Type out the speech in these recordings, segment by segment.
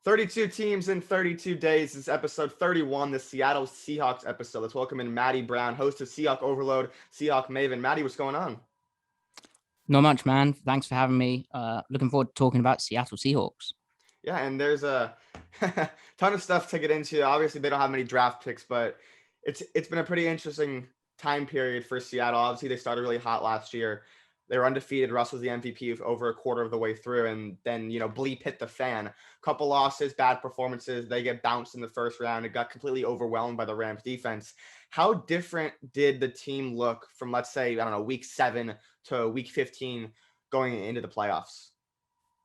32 teams in 32 days. This is episode 31, the Seattle Seahawks episode. Let's welcome in Matty Brown, host of Seahawk Overload, Seahawk Maven. Matty, what's going on? Not much, man. Thanks for having me. Looking forward to talking about Seattle Seahawks. Yeah, and there's a ton of stuff to get into. Obviously, they don't have many draft picks, but it's been a pretty interesting time period for Seattle. Obviously, they started really hot last year. They were undefeated. Russ was the MVP over a quarter of the way through, and then bleep hit the fan. Couple losses, bad performances. They get bounced in the first round. It got completely overwhelmed by the Rams defense. How different did the team look from, let's say, I don't know, week 7 to week 15 going into the playoffs?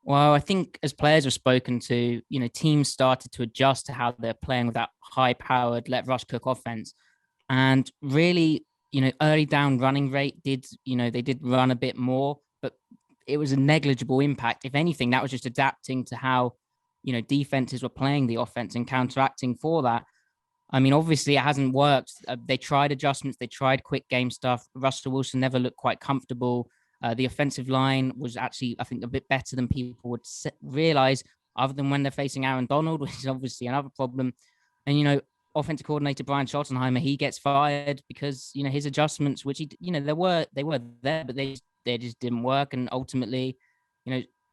Well, I think as players have spoken to, teams started to adjust to how they're playing with that high-powered let Russ cook offense, and really, early down running rate they did run a bit more, but it was a negligible impact. If anything, that was just adapting to how defenses were playing the offense and counteracting for that. I mean, obviously, it hasn't worked. They tried adjustments. They tried quick game stuff. Russell Wilson never looked quite comfortable. The offensive line was actually, I think, a bit better than people would realize, other than when they're facing Aaron Donald, which is obviously another problem. And, offensive coordinator Brian Schottenheimer, he gets fired because, his adjustments, which they were there, but they just didn't work. And ultimately,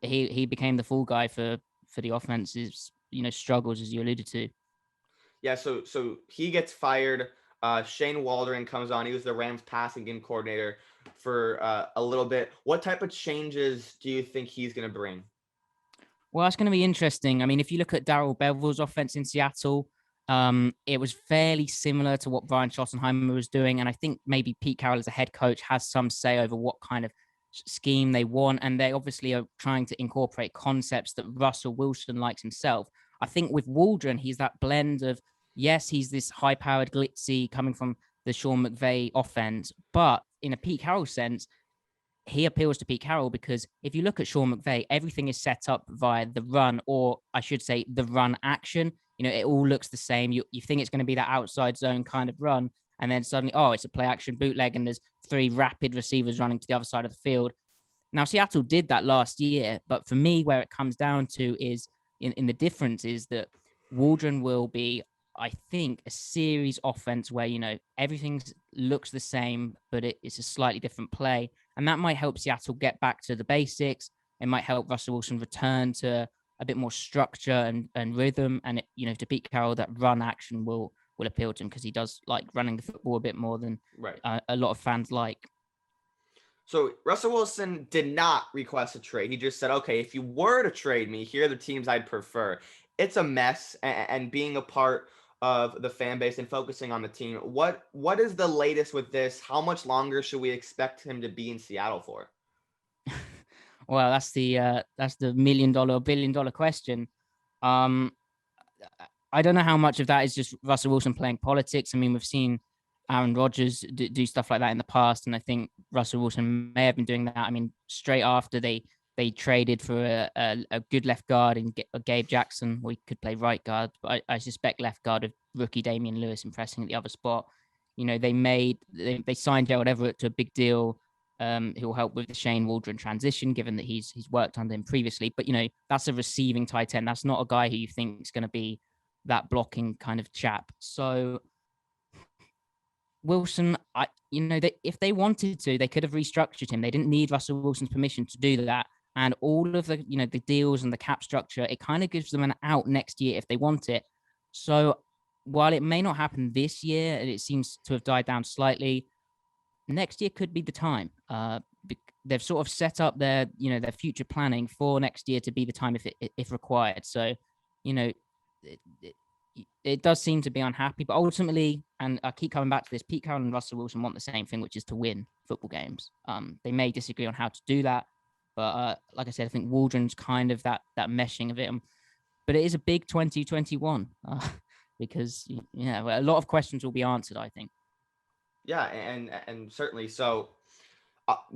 he became the fall guy for the offense's, struggles, as you alluded to. Yeah, so he gets fired. Shane Waldron comes on. He was the Rams passing game coordinator for a little bit. What type of changes do you think he's going to bring? Well, that's going to be interesting. I mean, if you look at Darrell Bevell's offense in Seattle, it was fairly similar to what Brian Schottenheimer was doing. And I think maybe Pete Carroll as a head coach has some say over what kind of scheme they want. And they obviously are trying to incorporate concepts that Russell Wilson likes himself. I think with Waldron, he's that blend of, yes, he's this high-powered, glitzy coming from the Sean McVay offense, but in a Pete Carroll sense, he appeals to Pete Carroll because if you look at Sean McVay, everything is set up via the run, or I should say the run action. It all looks the same. You think it's going to be that outside zone kind of run, and then suddenly, oh, it's a play action bootleg, and there's 3 rapid receivers running to the other side of the field. Now, Seattle did that last year, but for me, where it comes down to is in the difference is that Waldron will be, I think, a series offense where, everything looks the same, but it's a slightly different play. And that might help Seattle get back to the basics. It might help Russell Wilson return to a bit more structure and rhythm. And, to Pete Carroll, that run action will appeal to him because he does like running the football a bit more than a lot of fans like. So Russell Wilson did not request a trade. He just said, okay, if you were to trade me, here are the teams I'd prefer. It's a mess, and being a part of the fan base and focusing on the team. What is the latest with this? How much longer should we expect him to be in Seattle for? Well, that's the $1 million, $1 billion question. I don't know how much of that is just Russell Wilson playing politics. I mean, we've seen Aaron Rodgers do stuff like that in the past, and I think Russell Wilson may have been doing that. I mean, straight after they traded for a good left guard in Gabe Jackson, we could play right guard, but I suspect left guard of rookie Damian Lewis impressing at the other spot. They signed Gerald Everett to a big deal. Who will help with the Shane Waldron transition, given that he's worked under him previously. But that's a receiving tight end. That's not a guy who you think is going to be that blocking kind of chap. So Wilson, if they wanted to, they could have restructured him. They didn't need Russell Wilson's permission to do that. And all of the, the deals and the cap structure, it kind of gives them an out next year if they want it. So while it may not happen this year, and it seems to have died down slightly, next year could be the time. They've sort of set up their future planning for next year to be the time if required. So, it does seem to be unhappy, but ultimately, and I keep coming back to this, Pete Carroll and Russell Wilson want the same thing, which is to win football games. They may disagree on how to do that, but like I said, I think Waldron's kind of that meshing of it. But it is a big 2021 because a lot of questions will be answered, I think. Yeah, and certainly so.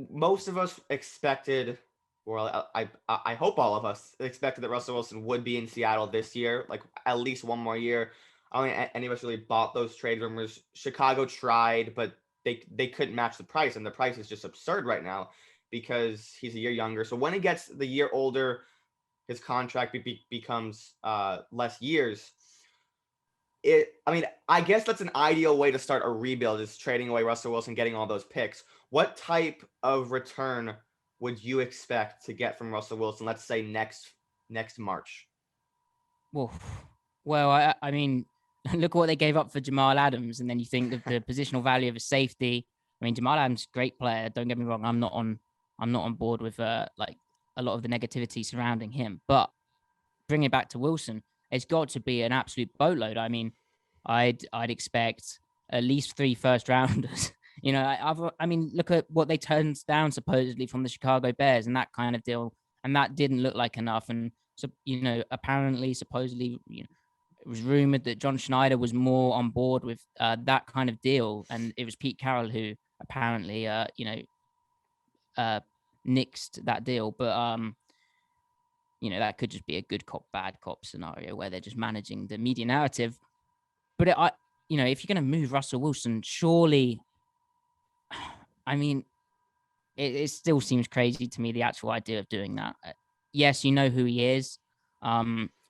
Most of us expected, or I hope all of us expected that Russell Wilson would be in Seattle this year, like at least one more year. I don't think any of us really bought those trade rumors. Chicago tried, but they couldn't match the price, and the price is just absurd right now because he's a year younger. So when he gets the year older, his contract becomes less years. I mean, I guess that's an ideal way to start a rebuild, is trading away Russell Wilson, getting all those picks. What type of return would you expect to get from Russell Wilson? Let's say next March. Well, I mean, look what they gave up for Jamal Adams, and then you think of the positional value of a safety. I mean, Jamal Adams, great player. Don't get me wrong. I'm not on board with like a lot of the negativity surrounding him. But bring it back to Wilson, it's got to be an absolute boatload. I mean, I'd expect at least 3 first rounders. I mean, look at what they turned down supposedly from the Chicago Bears and that kind of deal, and that didn't look like enough. And so, apparently, supposedly, it was rumored that John Schneider was more on board with that kind of deal, and it was Pete Carroll who apparently, nixed that deal. But that could just be a good cop, bad cop scenario where they're just managing the media narrative. But if you're going to move Russell Wilson, surely, I mean, it still seems crazy to me, the actual idea of doing that. Yes, you know who he is.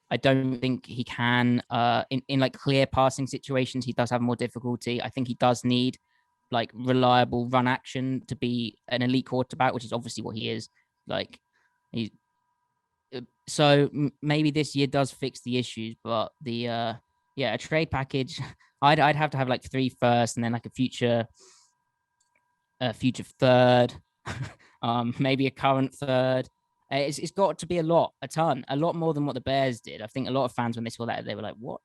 I don't think he can, in like clear passing situations, he does have more difficulty. I think he does need like reliable run action to be an elite quarterback, which is obviously what he is. Like so maybe this year does fix the issues, but a trade package, I'd have to have like 3 first and then like a future third, maybe a current third. It's got to be a lot more than what the Bears did. I think a lot of fans, when they saw that, they were like, "What?"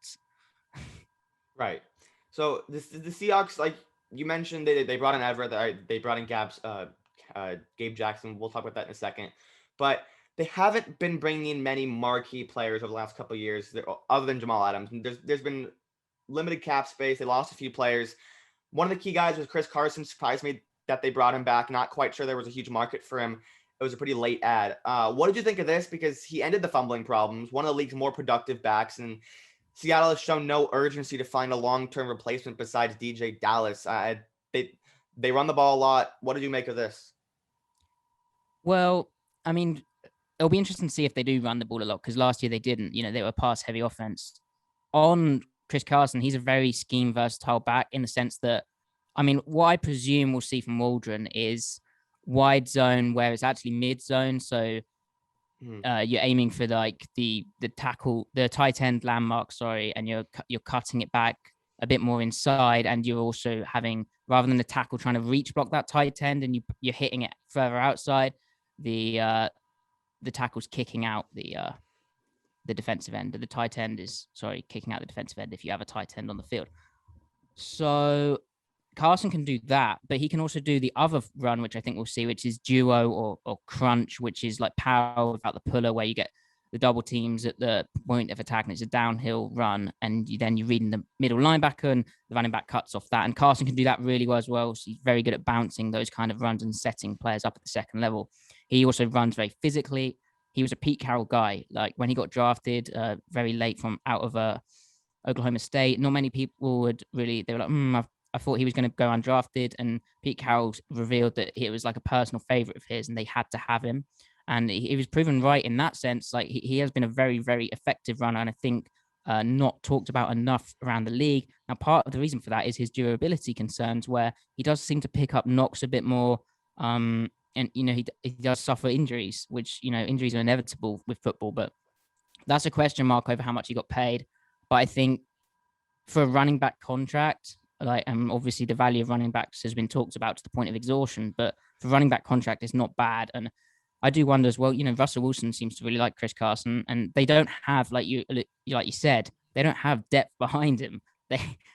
Right. So the Seahawks, like you mentioned, they brought in Everett. They brought in Gabe Jackson. We'll talk about that in a second. But they haven't been bringing in many marquee players over the last couple of years, other than Jamal Adams. There's been limited cap space. They lost a few players. One of the key guys was Chris Carson. Surprised me that they brought him back. Not quite sure there was a huge market for him. It was a pretty late ad. What did you think of this? Because he ended the fumbling problems, one of the league's more productive backs, and Seattle has shown no urgency to find a long-term replacement besides DJ Dallas. They run the ball a lot. What did you make of this? Well, I mean, it'll be interesting to see if they do run the ball a lot, because last year they didn't. They were a pass-heavy offense. On Chris Carson, he's a very scheme versatile back in the sense that, I mean, what I presume we'll see from Waldron is wide zone where it's actually mid zone. So you're aiming for like the tackle, the tight end landmark, sorry, and you're cutting it back a bit more inside, and you're also having, rather than the tackle trying to reach block that tight end and you're hitting it further outside, the tackle's kicking out the defensive end. The tight end is, kicking out the defensive end if you have a tight end on the field. So Carson can do that, but he can also do the other run, which I think we'll see, which is duo or crunch, which is like power without the puller, where you get the double teams at the point of attack, and it's a downhill run, and you're reading the middle linebacker, and the running back cuts off that. And Carson can do that really well as well. So he's very good at bouncing those kind of runs and setting players up at the second level. He also runs very physically. He was a Pete Carroll guy. Like when he got drafted very late from out of Oklahoma State, not many people would really, they were like, I thought he was going to go undrafted, and Pete Carroll revealed that it was like a personal favorite of his and they had to have him. And he was proven right in that sense. Like he has been a very, very effective runner, and I think not talked about enough around the league. Now, part of the reason for that is his durability concerns, where he does seem to pick up knocks a bit more. And, he does suffer injuries, which, injuries are inevitable with football, but that's a question mark over how much he got paid. But I think for a running back contract, obviously the value of running backs has been talked about to the point of exhaustion, but for running back contract, it's not bad. And I do wonder as well, Russell Wilson seems to really like Chris Carson, and they don't have, like you said, they don't have depth behind him.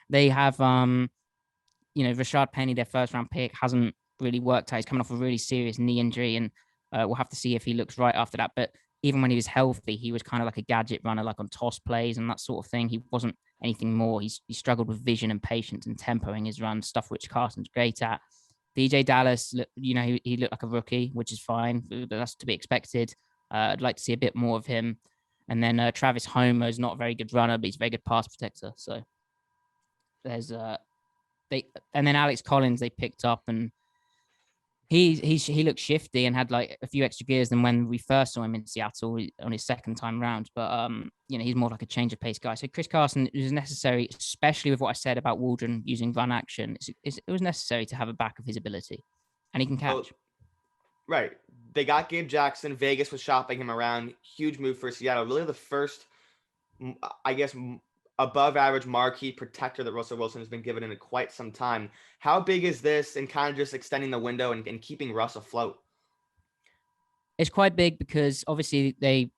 They have, Rashad Penny, their first round pick, hasn't really worked out. He's coming off a really serious knee injury, and we'll have to see if he looks right after that. But even when he was healthy, he was kind of like a gadget runner, like on toss plays and that sort of thing. He wasn't anything more. He struggled with vision and patience and tempo in his run, stuff which Carson's great at. DJ Dallas, he looked like a rookie, which is fine. That's to be expected. I'd like to see a bit more of him. And then Travis Homer is not a very good runner, but he's a very good pass protector. So there's and then Alex Collins they picked up, and He looked shifty and had like a few extra gears than when we first saw him in Seattle on his second time round. But he's more like a change of pace guy. So Chris Carson is necessary, especially with what I said about Waldron using run action. It was necessary to have a back of his ability, and he can catch. Well, right. They got Gabe Jackson. Vegas was shopping him around. Huge move for Seattle. Really the first, I guess, above average marquee protector that Russell Wilson has been given in quite some time. How big is this in kind of just extending the window and keeping Russ afloat? It's quite big because obviously they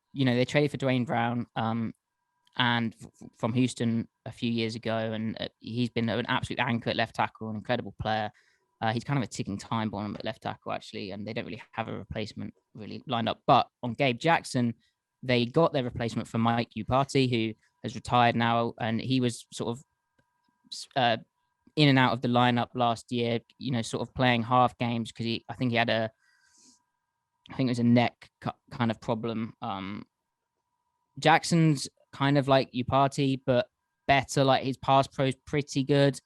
traded for Dwayne Brown and from Houston a few years ago, and he's been an absolute anchor at left tackle, an incredible player. He's kind of a ticking time bomb at left tackle, actually, and they don't really have a replacement really lined up. But on Gabe Jackson, they got their replacement for Mike Upati, who has retired now, and he was sort of in and out of the lineup last year, sort of playing half games because I think it was a neck kind of problem. Jackson's kind of like Upati, but better. Like his pass pro is pretty good.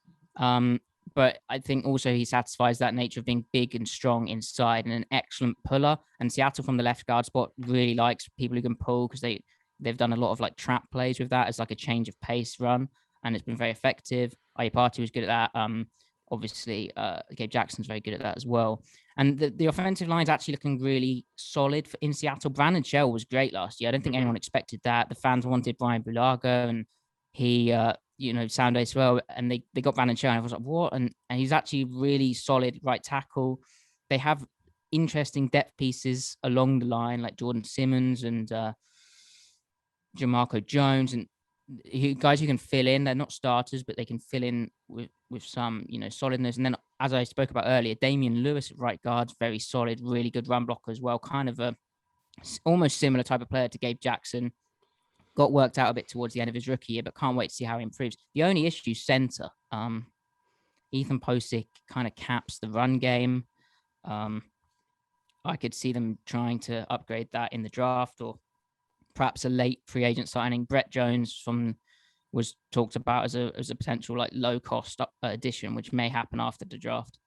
But I think also he satisfies that nature of being big and strong inside and an excellent puller. And Seattle from the left guard spot really likes people who can pull because they've done a lot of like trap plays with that as like a change of pace run, and it's been very effective. Party was good at that. Obviously, Gabe Jackson's very good at that as well. And the offensive line is actually looking really solid in Seattle. Brandon Shell was great last year. I don't think anyone expected that. The fans wanted Brian Bulaga, and he sound as well. And they got Brandon Shell, and I was like, what? And he's actually really solid right tackle. They have interesting depth pieces along the line, like Jordan Simmons and Jamarco Jones, and guys who can fill in. They're not starters, but they can fill in with some, solidness. And then, as I spoke about earlier, Damian Lewis at right guard's very solid, really good run blocker as well. Kind of a almost similar type of player to Gabe Jackson. Got worked out a bit towards the end of his rookie year, but can't wait to see how he improves. The only issue is center. Ethan Posick kind of caps the run game. I could see them trying to upgrade that in the draft, or perhaps a late free agent signing. Brett Jones was talked about as a potential like low cost addition, which may happen after the draft.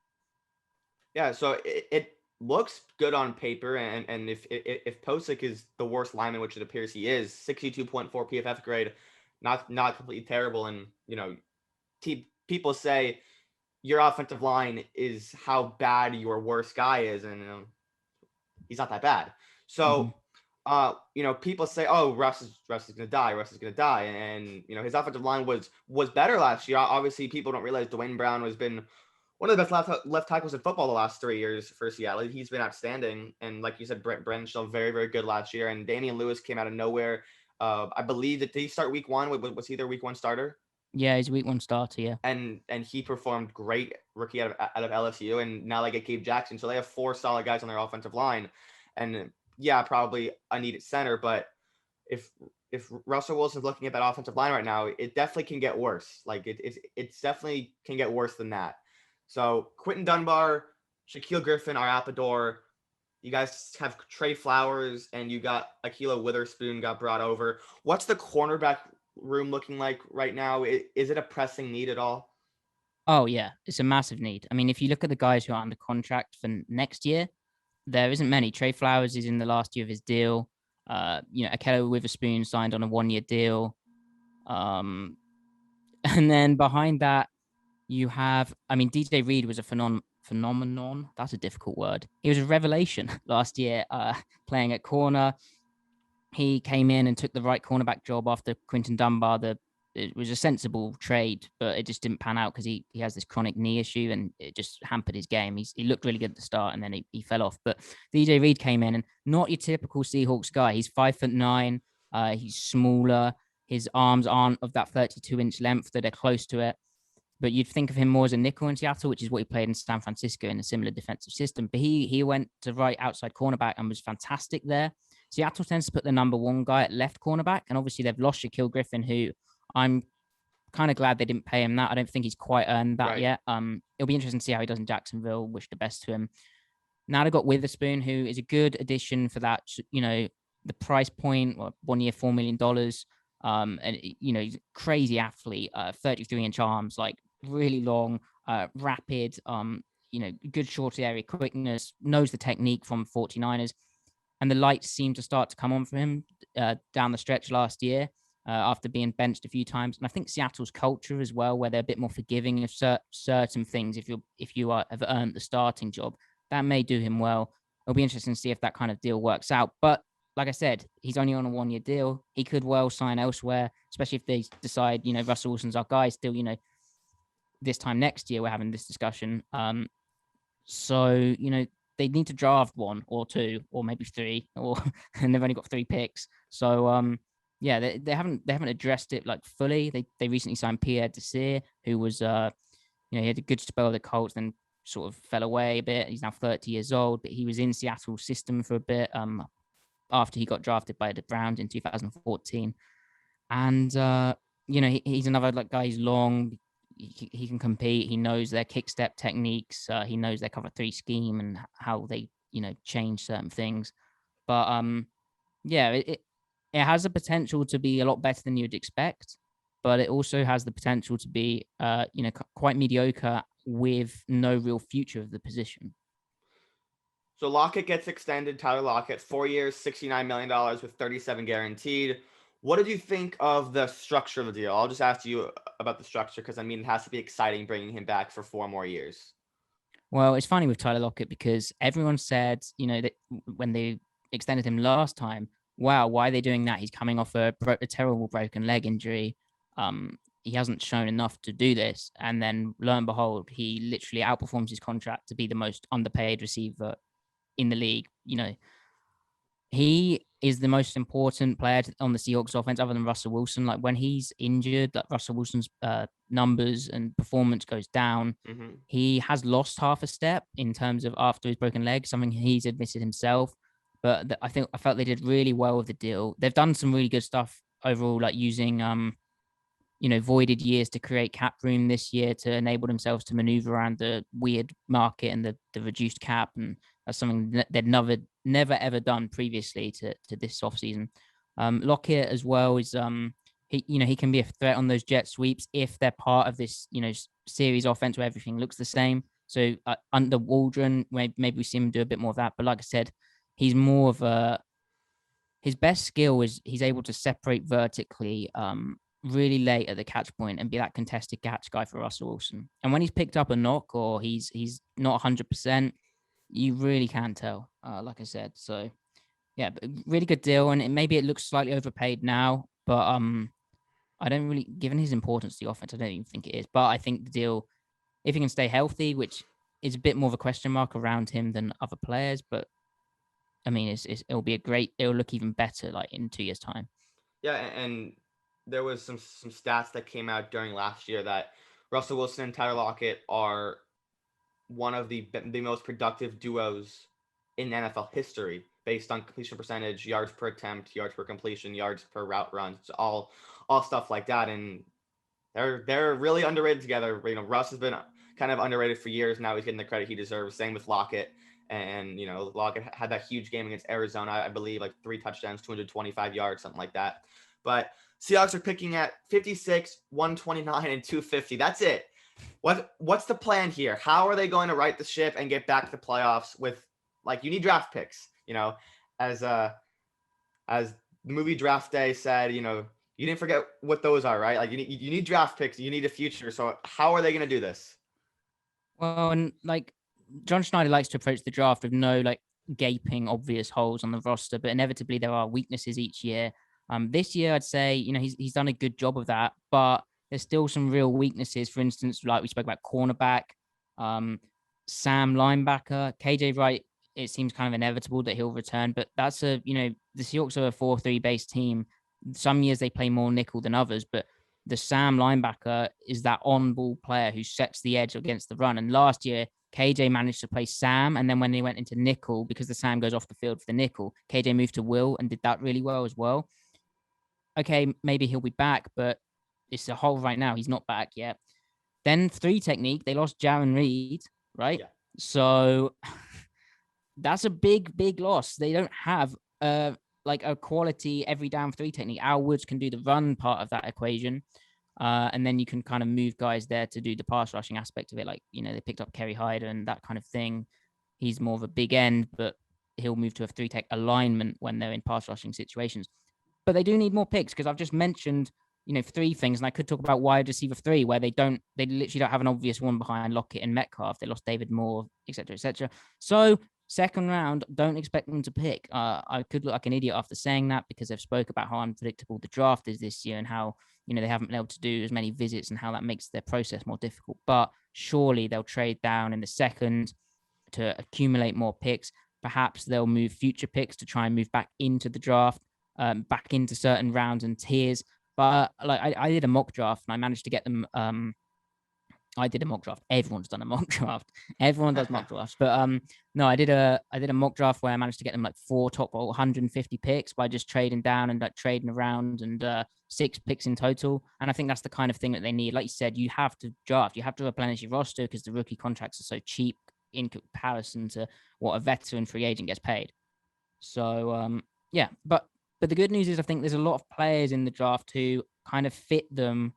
Yeah, so it looks good on paper, and if Posick is the worst lineman, which it appears he is, 62.4 PFF grade, not completely terrible, and people say your offensive line is how bad your worst guy is, and he's not that bad. So people say, oh, Russ is gonna die. Russ is gonna die, and his offensive line was better last year. Obviously, people don't realize Dwayne Brown has been one of the best left tackles in football the last 3 years for Seattle. He's been outstanding, and like you said, Brent still very, very good last year. And Damian Lewis came out of nowhere. I believe did he start week one? Was he their week one starter? Yeah, he's a week one starter. Yeah, and he performed great rookie out of LSU, and now they get Gabe Jackson, so they have 4 solid guys on their offensive line, and yeah, probably a needed center, but if Russell Wilson's looking at that offensive line right now, it definitely can get worse. Like it's definitely can get worse than that. So Quentin Dunbar, Shaquille Griffin, Arapador, you guys have Trey Flowers, and you got Ahkello Witherspoon got brought over. What's the cornerback room looking like right now? Is it a pressing need at all? Oh yeah, it's a massive need. I mean, if you look at the guys who are under contract for next year, there isn't many. Trey Flowers is in the last year of his deal. Ahkello Witherspoon signed on a 1-year deal. And then behind that, you have, DJ Reed was a phenomenon. That's a difficult word. He was a revelation last year, playing at corner. He came in and took the right cornerback job after Quinton Dunbar. It was a sensible trade, but it just didn't pan out because he has this chronic knee issue, and it just hampered his game. He looked really good at the start, and then he fell off. But DJ Reed came in, and not your typical Seahawks guy. He's 5'9". He's smaller. His arms aren't of that 32-inch length, that they're close to it. But you'd think of him more as a nickel in Seattle, which is what he played in San Francisco in a similar defensive system. But he went to right outside cornerback and was fantastic there. Seattle tends to put the number 1 guy at left cornerback, and obviously they've lost Shaquille Griffin, who I'm kind of glad they didn't pay him that. I don't think he's quite earned that yet. It'll be interesting to see how he does in Jacksonville. Wish the best to him. Now they've got Witherspoon, who is a good addition for that, the price point, 1 year, $4 million. And he's a crazy athlete, 33-inch arms, like really long, rapid. good short area quickness, knows the technique from 49ers. And the lights seem to start to come on for him down the stretch last year after being benched a few times. And I think Seattle's culture as well, where they're a bit more forgiving of certain things. If you have earned the starting job, that may do him well. It'll be interesting to see if that kind of deal works out. But like I said, he's only on a 1-year deal. He could well sign elsewhere, especially if they decide, Russell Wilson's our guy still, this time next year, we're having this discussion. So, they need to draft 1 or 2 or maybe 3, and they've only got 3 picks. So, yeah, they haven't addressed it like fully. They recently signed Pierre Desir, who was, he had a good spell of the Colts, then sort of fell away a bit. He's now 30 years old, but he was in Seattle's system for a bit after he got drafted by the Browns in 2014. And, he's another guy. He's long. He can compete. He knows their kick step techniques. He knows their cover 3 scheme and how they, change certain things. But yeah, it has the potential to be a lot better than you'd expect, but it also has the potential to be, quite mediocre with no real future of the position. So Lockett gets extended. Tyler Lockett, 4 years, $69 million with 37 guaranteed. What did you think of the structure of the deal? I'll just ask you about the structure because, it has to be exciting bringing him back for 4 more years. Well, it's funny with Tyler Lockett because everyone said, that when they extended him last time, wow, why are they doing that? He's coming off a terrible broken leg injury. He hasn't shown enough to do this. And then lo and behold, he literally outperforms his contract to be the most underpaid receiver in the league. He is the most important player on the Seahawks offense other than Russell Wilson. Like when he's injured, like Russell Wilson's numbers and performance goes down. Mm-hmm. He has lost half a step in terms of after his broken leg, something he's admitted himself. But I felt they did really well with the deal. They've done some really good stuff overall, like using voided years to create cap room this year to enable themselves to maneuver around the weird market and the reduced cap. And that's something that they'd never ever done previously to this offseason. Lockett as well is he can be a threat on those jet sweeps if they're part of this series offense where everything looks the same. So under Waldron, maybe we see him do a bit more of that. But like I said, he's more of his best skill is he's able to separate vertically really late at the catch point and be that contested catch guy for Russell Wilson. And when he's picked up a knock or he's not 100%, you really can't tell, like I said. So, yeah, but really good deal. And maybe it looks slightly overpaid now, but I don't really, given his importance to the offense, I don't even think it is. But I think the deal, if he can stay healthy, which is a bit more of a question mark around him than other players, but it'll look even better like in 2 years' time. Yeah, and there was some stats that came out during last year that Russell Wilson and Tyler Lockett are one of the most productive duos in NFL history based on completion percentage, yards per attempt, yards per completion, yards per route runs, all stuff like that. And they're really underrated together. Russ has been kind of underrated for years now. He's getting the credit he deserves. Same with Lockett. And, Lockett had that huge game against Arizona, I believe, like 3 touchdowns, 225 yards, something like that. But Seahawks are picking at 56, 129, and 250. That's it. What's the plan here? How are they going to right the ship and get back to the playoffs with, you need draft picks, as the movie Draft Day said, you didn't forget what those are, right? Like you need draft picks, you need a future. So how are they going to do this? Well, and John Schneider likes to approach the draft with no gaping obvious holes on the roster, but inevitably there are weaknesses each year. This year I'd say he's done a good job of that, but there's still some real weaknesses. For instance, like we spoke about cornerback, Sam linebacker, KJ Wright. It seems kind of inevitable that he'll return, but that's the Seahawks are a 4-3 base team. Some years they play more nickel than others, but the Sam linebacker is that on-ball player who sets the edge against the run. And last year, KJ managed to play Sam, and then when they went into nickel, because the Sam goes off the field for the nickel, KJ moved to Will and did that really well as well. Okay, maybe he'll be back, but it's a hole right now. He's not back yet. Then 3 technique, they lost Jaron Reed, right? Yeah. So that's a big loss. They don't have a quality every down 3 technique. Al Woods can do the run part of that equation. And then you can kind of move guys there to do the pass rushing aspect of it. Like, they picked up Kerry Hyder and that kind of thing. He's more of a big end, but he'll move to a 3-tech alignment when they're in pass rushing situations. But they do need more picks because I've just mentioned, 3 things. And I could talk about wide receiver 3, where they literally don't have an obvious one behind Lockett and Metcalf. They lost David Moore, etc., etc. So second round, don't expect them to pick. I could look like an idiot after saying that because they've spoke about how unpredictable the draft is this year and how, they haven't been able to do as many visits and how that makes their process more difficult. But surely they'll trade down in the second to accumulate more picks. Perhaps they'll move future picks to try and move back into the draft, back into certain rounds and tiers. But I did a mock draft and I managed to get them. I did a mock draft. Everyone's done a mock draft. Everyone does mock drafts. But no, I did a mock draft where I managed to get them like 4 top 150 picks by just trading down and like trading around and 6 picks in total. And I think that's the kind of thing that they need. Like you said, you have to draft. You have to replenish your roster because the rookie contracts are so cheap in comparison to what a veteran free agent gets paid. So yeah, but the good news is I think there's a lot of players in the draft who kind of fit them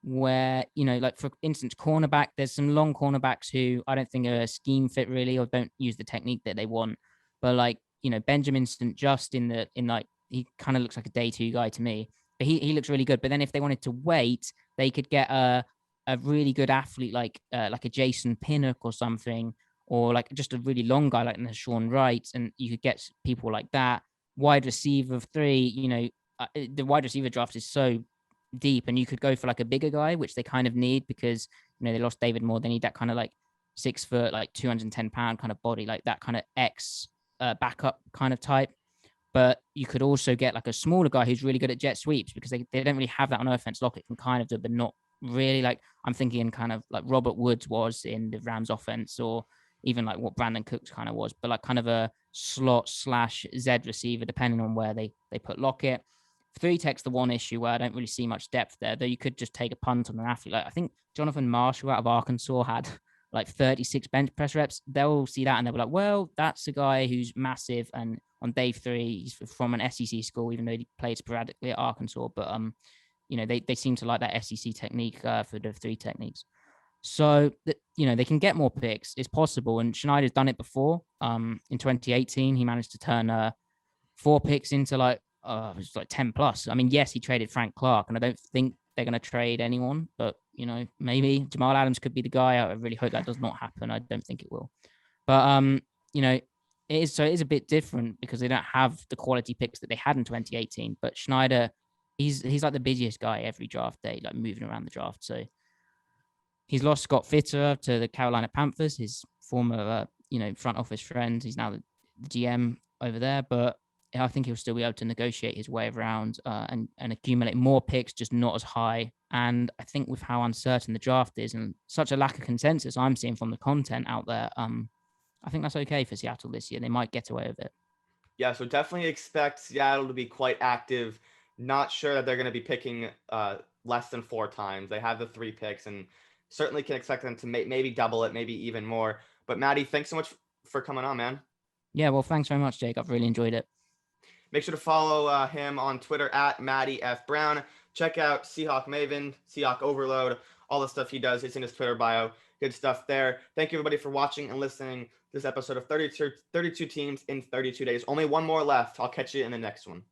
where, like for instance, cornerback, there's some long cornerbacks who I don't think are a scheme fit really or don't use the technique that they want. But like, Benjamin St. Just he kind of looks like a day 2 guy to me, but he looks really good. But then if they wanted to wait, they could get a really good athlete like a Jason Pinnock or something, or like just a really long guy like Sean Wright, and you could get people like that. Wide receiver 3, the wide receiver draft is so deep, and you could go for like a bigger guy, which they kind of need because they lost David Moore. They need that kind of like 6 foot, like 210-pound kind of body, like that kind of backup kind of type. But you could also get like a smaller guy who's really good at jet sweeps because they don't really have that on offense. Lockett can kind of do, but not really. Like I'm thinking kind of like Robert Woods was in the Rams offense, or even like what Brandon Cooks kind of was, but like kind of a slot / Z receiver, depending on where they put Lockett. 3-tech's the one issue where I don't really see much depth there, though you could just take a punt on an athlete. Like I think Jonathan Marshall out of Arkansas had like 36 bench press reps. They'll see that and they'll be like, well, that's a guy who's massive. And on day 3, he's from an SEC school, even though he played sporadically at Arkansas. But, they seem to like that SEC technique for the 3 techniques. So, they can get more picks. It's possible. And Schneider's done it before. In 2018, he managed to turn 4 picks into like, it was like 10 plus. I mean, yes, he traded Frank Clark, and I don't think they're going to trade anyone, but, maybe Jamal Adams could be the guy. I really hope that does not happen. I don't think it will. But, it is a bit different because they don't have the quality picks that they had in 2018. But Schneider, he's like the busiest guy every draft day, like moving around the draft. So he's lost Scott Fitter to the Carolina Panthers, his former, front office friend. He's now the GM over there, but I think he'll still be able to negotiate his way around and accumulate more picks, just not as high. And I think with how uncertain the draft is and such a lack of consensus I'm seeing from the content out there, I think that's okay for Seattle this year. They might get away with it. Yeah, so definitely expect Seattle to be quite active. Not sure that they're going to be picking less than 4 times. They have the 3 picks and certainly can expect them to maybe double it, maybe even more. But Matty, thanks so much for coming on, man. Yeah, well, thanks very much, Jake. I've really enjoyed it. Make sure to follow him on Twitter at Matty F. Brown. Check out Seahawk Maven, Seahawk Overload, all the stuff he does. It's in his Twitter bio. Good stuff there. Thank you, everybody, for watching and listening to this episode of 32 teams in 32 days. Only one more left. I'll catch you in the next one.